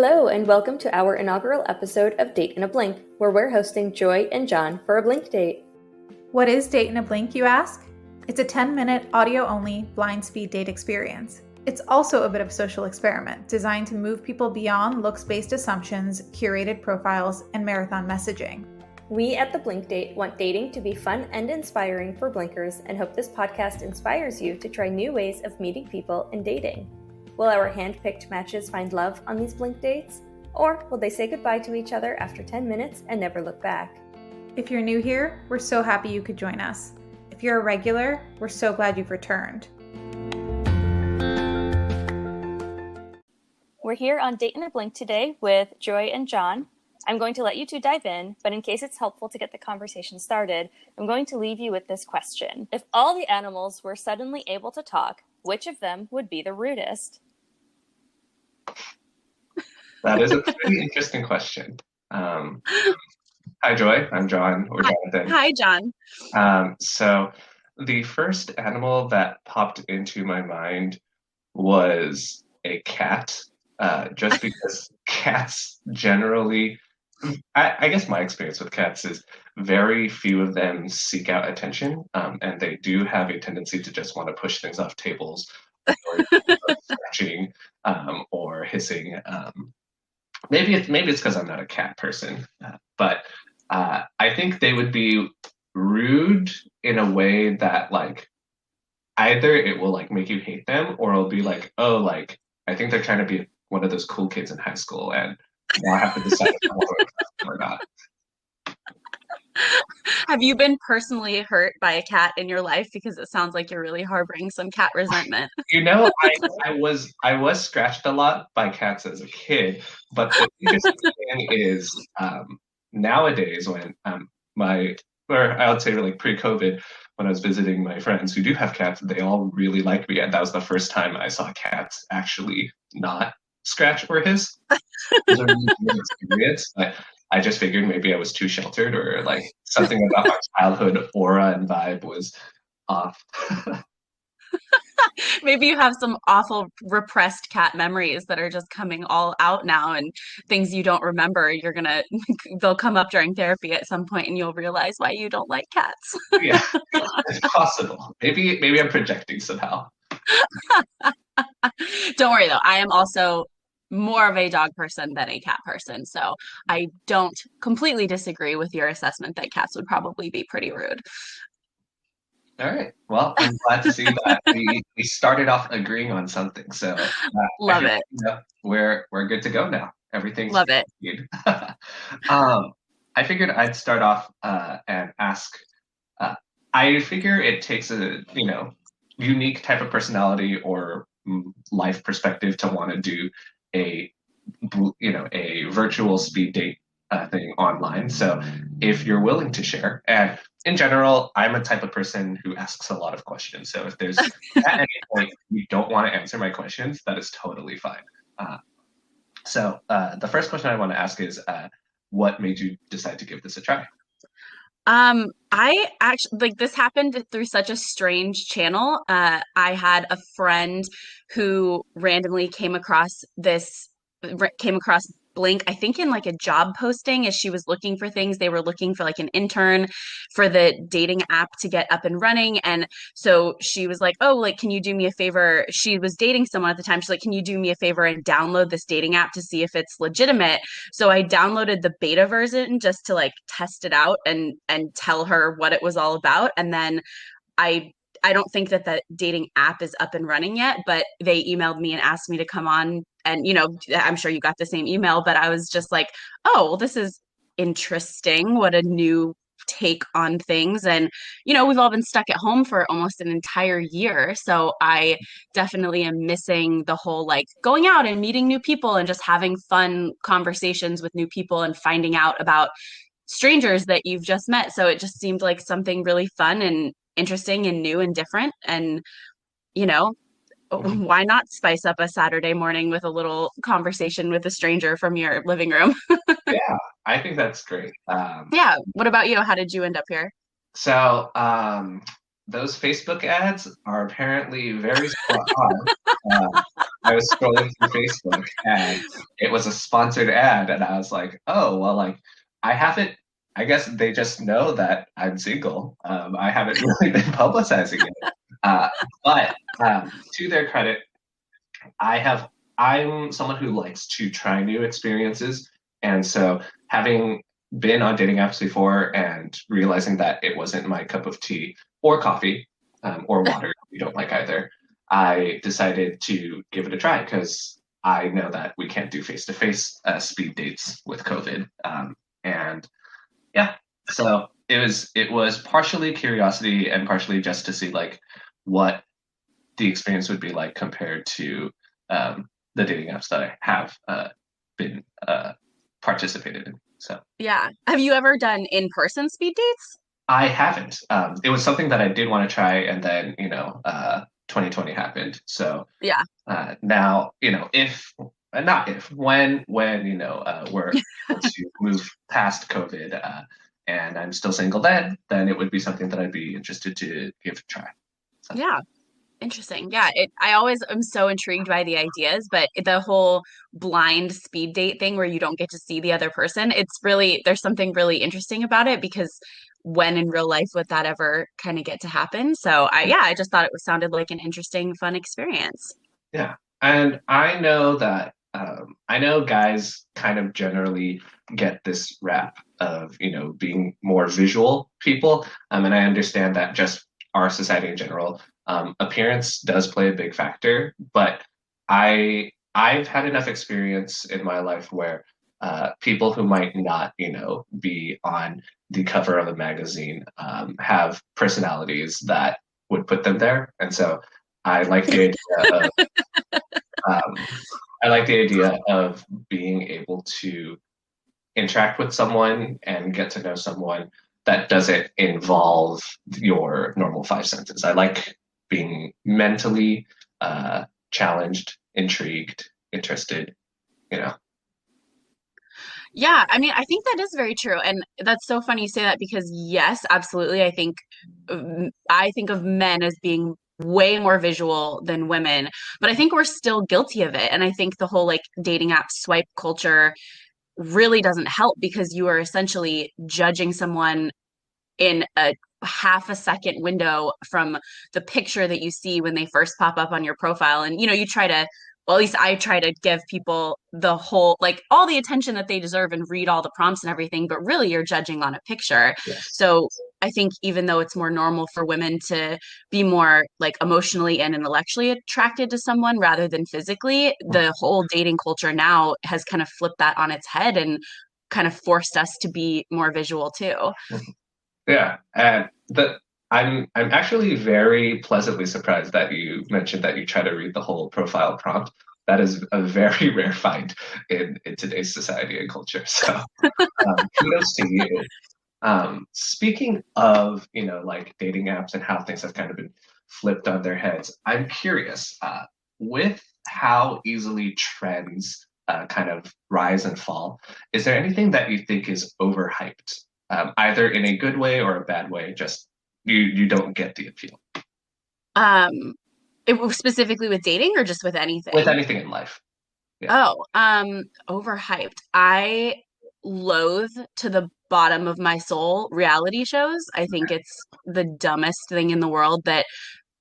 Hello, and welcome to our inaugural episode of Date in a Blink, where we're hosting Joy and Jon for a Blink date. What is Date in a Blink, you ask? It's a 10-minute audio-only blind speed date experience. It's also a bit of a social experiment designed to move people beyond looks-based assumptions, curated profiles, and marathon messaging. We at the Blink Date want dating to be fun and inspiring for Blinkers and hope this podcast inspires you to try new ways of meeting people and dating. Will our hand-picked matches find love on these Blink dates? Or will they say goodbye to each other after 10 minutes and never look back? If you're new here, we're so happy you could join us. If you're a regular, we're so glad you've returned. We're here on Date in a Blink today with Joy and Jon. I'm going to let you two dive in, but in case it's helpful to get the conversation started, I'm going to leave you with this question. If all the animals were suddenly able to talk, which of them would be the rudest? That is a pretty interesting question. Hi, Joy. I'm Jon, or Jonathan. Hi, Jon. So the first animal that popped into my mind was a cat, just because cats generally, I guess my experience with cats is very few of them seek out attention, and they do have a tendency to just want to push things off tables, or scratching, or hissing. Maybe it's because I'm not a cat person, but I think they would be rude in a way that either it will make you hate them, or it'll be I think they're trying to be one of those cool kids in high school, and now I have to decide if I want to accept them or not. Have you been personally hurt by a cat in your life? Because it sounds like you're really harboring some cat resentment. I was scratched a lot by cats as a kid, but the interesting thing is nowadays when I would say pre-COVID, when I was visiting my friends who do have cats, they all really like me, and that was the first time I saw cats actually not scratch or hiss. It was a really good experience. I just figured maybe I was too sheltered, or something about my childhood aura and vibe was off. Maybe you have some awful repressed cat memories that are just coming all out now, and things you don't remember, they'll come up during therapy at some point and you'll realize why you don't like cats. Yeah, it's possible. Maybe I'm projecting somehow. Don't worry though, I am also more of a dog person than a cat person, so I don't completely disagree with your assessment that cats would probably be pretty rude. All right. Well, I'm glad to see that we started off agreeing on something. So love it. We're good to go now. Everything's love it. I figured I'd start off and ask. I figure it takes a unique type of personality or life perspective to want to do a virtual speed date thing online. So if you're willing to share, and in general, I'm a type of person who asks a lot of questions. So if there's at any point you don't want to answer my questions, that is totally fine. So the first question I want to ask is, what made you decide to give this a try? I actually this happened through such a strange channel. I had a friend who randomly came across Blink, I think in a job posting as she was looking for things. They were looking for an intern for the dating app to get up and running. And so she was like, oh, can you do me a favor? She was dating someone at the time. She's like, can you do me a favor and download this dating app to see if it's legitimate? So I downloaded the beta version just to test it out and tell her what it was all about. And then I don't think that the dating app is up and running yet, but they emailed me and asked me to come on. And, I'm sure you got the same email, but I was just like, oh, well, this is interesting. What a new take on things. And, we've all been stuck at home for almost an entire year. So I definitely am missing the whole going out and meeting new people and just having fun conversations with new people and finding out about strangers that you've just met. So it just seemed like something really fun and interesting and new and different. And, why not spice up a Saturday morning with a little conversation with a stranger from your living room? Yeah, I think that's great. Yeah. What about you? How did you end up here? So those Facebook ads are apparently very spot on. I was scrolling through Facebook and it was a sponsored ad, and I was like, oh, well, like I haven't. I guess they just know that I'm single. I haven't really been publicizing it, uh, but to their credit, I have. I'm someone who likes to try new experiences, and so having been on dating apps before and realizing that it wasn't my cup of tea or coffee or water, you don't like either, I decided to give it a try because I know that we can't do face-to-face speed dates with COVID, and yeah, so it was partially curiosity and partially just to see like what the experience would be like compared to um, the dating apps that I have been participated in. So Yeah. Have you ever done in-person speed dates? I haven't. It was something that I did want to try, and then 2020 happened. So Yeah. now if not if when we're able to move past COVID, and I'm still single, then it would be something that I'd be interested to give a try. So. Yeah. Interesting. Yeah, I always am so intrigued by the ideas, but the whole blind speed date thing where you don't get to see the other person, there's something really interesting about it because when in real life would that ever kind of get to happen? So I just thought sounded like an interesting, fun experience. Yeah. And I know that I know guys kind of generally get this rap of, being more visual people. And I understand that just our society in general, appearance does play a big factor, but I've had enough experience in my life where people who might not, be on the cover of a magazine have personalities that would put them there. And so I like the idea of um, I like the idea of being able to interact with someone and get to know someone that doesn't involve your normal five senses. I like being mentally challenged, intrigued, interested, you know. Yeah, I mean, I think that is very true. And that's so funny you say that because yes, absolutely. I think of men as being way more visual than women, but I think we're still guilty of it. And I think the whole like dating app swipe culture really doesn't help because you are essentially judging someone in a half a second window from the picture that you see when they first pop up on your profile. And, you try to, well, at least I try to give people the whole, like all the attention that they deserve and read all the prompts and everything, but really you're judging on a picture. Yes. So I think even though it's more normal for women to be more like emotionally and intellectually attracted to someone rather than physically, the whole dating culture now has kind of flipped that on its head and kind of forced us to be more visual too. Yeah, and I'm actually very pleasantly surprised that you mentioned that you try to read the whole profile prompt. That is a very rare find in today's society and culture. So kudos to you. Speaking of, like dating apps and how things have kind of been flipped on their heads, I'm curious, with how easily trends kind of rise and fall, is there anything that you think is overhyped, either in a good way or a bad way? Just you don't get the appeal Um, it was specifically with dating or just with with anything? anything in life. Yeah. Oh, overhyped. I loathe to the bottom of my soul reality shows. I think it's the dumbest thing in the world that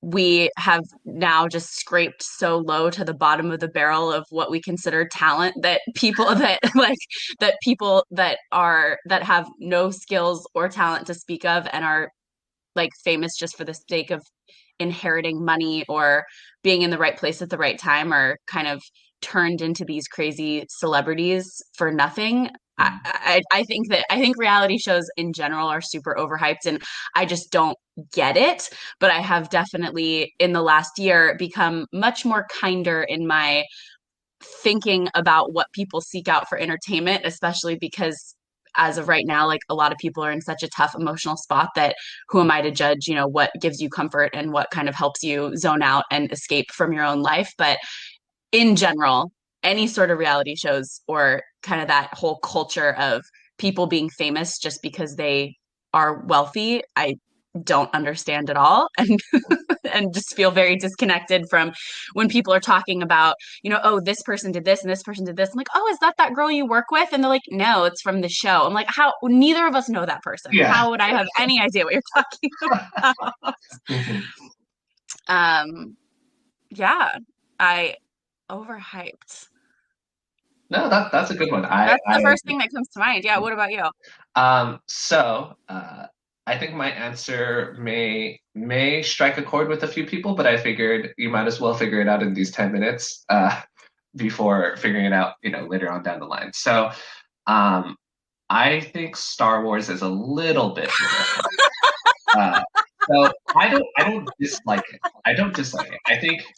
we have now just scraped so low to the bottom of the barrel of what we consider talent that people that like that people that have no skills or talent to speak of and are like famous just for the sake of inheriting money or being in the right place at the right time are kind of turned into these crazy celebrities for nothing. I think reality shows in general are super overhyped and I just don't get it. But I have definitely in the last year become much more kinder in my thinking about what people seek out for entertainment, especially because as of right now, like a lot of people are in such a tough emotional spot that who am I to judge, what gives you comfort and what kind of helps you zone out and escape from your own life. But in general, any sort of reality shows or kind of that whole culture of people being famous just because they are wealthy, I don't understand at all. And and just feel very disconnected from when people are talking about, oh, this person did this and this person did this. I'm like, oh, is that girl you work with? And they're like, no, it's from the show. I'm like, how? Neither of us know that person. Yeah. How would I have any idea what you're talking about? Yeah, I overhyped. No, that's a good one. That's the first thing that comes to mind. Yeah. What about you? So I think my answer may strike a chord with a few people, but I figured you might as well figure it out in these 10 minutes before figuring it out, later on down the line. So I think Star Wars is a little bit more. So I don't dislike it. I don't dislike it.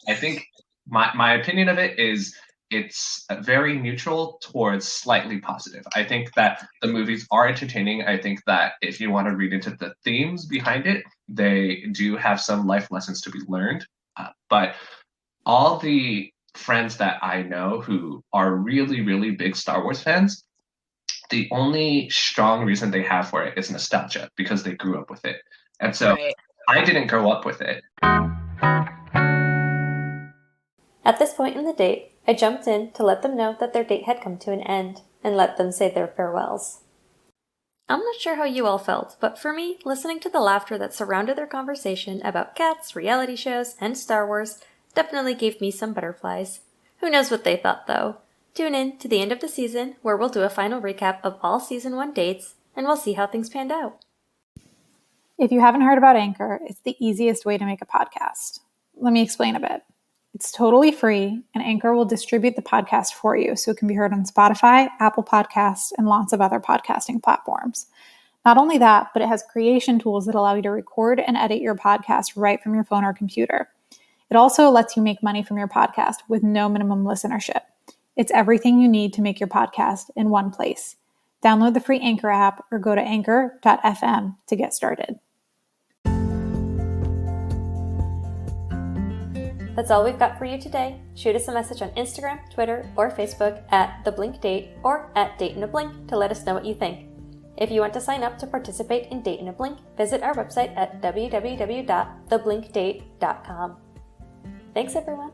I think my opinion of it is it's very neutral towards slightly positive. I think that the movies are entertaining. I think that if you want to read into the themes behind it, they do have some life lessons to be learned. But all the friends that I know who are really, really big Star Wars fans, the only strong reason they have for it is nostalgia because they grew up with it. And so Right. I didn't grow up with it. At this point in the date, I jumped in to let them know that their date had come to an end and let them say their farewells. I'm not sure how you all felt, but for me, listening to the laughter that surrounded their conversation about cats, reality shows, and Star Wars definitely gave me some butterflies. Who knows what they thought, though? Tune in to the end of the season, where we'll do a final recap of all Season 1 dates, and we'll see how things panned out. If you haven't heard about Anchor, it's the easiest way to make a podcast. Let me explain a bit. It's totally free, and Anchor will distribute the podcast for you so it can be heard on Spotify, Apple Podcasts, and lots of other podcasting platforms. Not only that, but it has creation tools that allow you to record and edit your podcast right from your phone or computer. It also lets you make money from your podcast with no minimum listenership. It's everything you need to make your podcast in one place. Download the free Anchor app or go to anchor.fm to get started. That's all we've got for you today. Shoot us a message on Instagram, Twitter, or Facebook at @TheBlinkDate or at Date in a Blink to let us know what you think. If you want to sign up to participate in Date in a Blink, visit our website at www.theblinkdate.com. Thanks, everyone.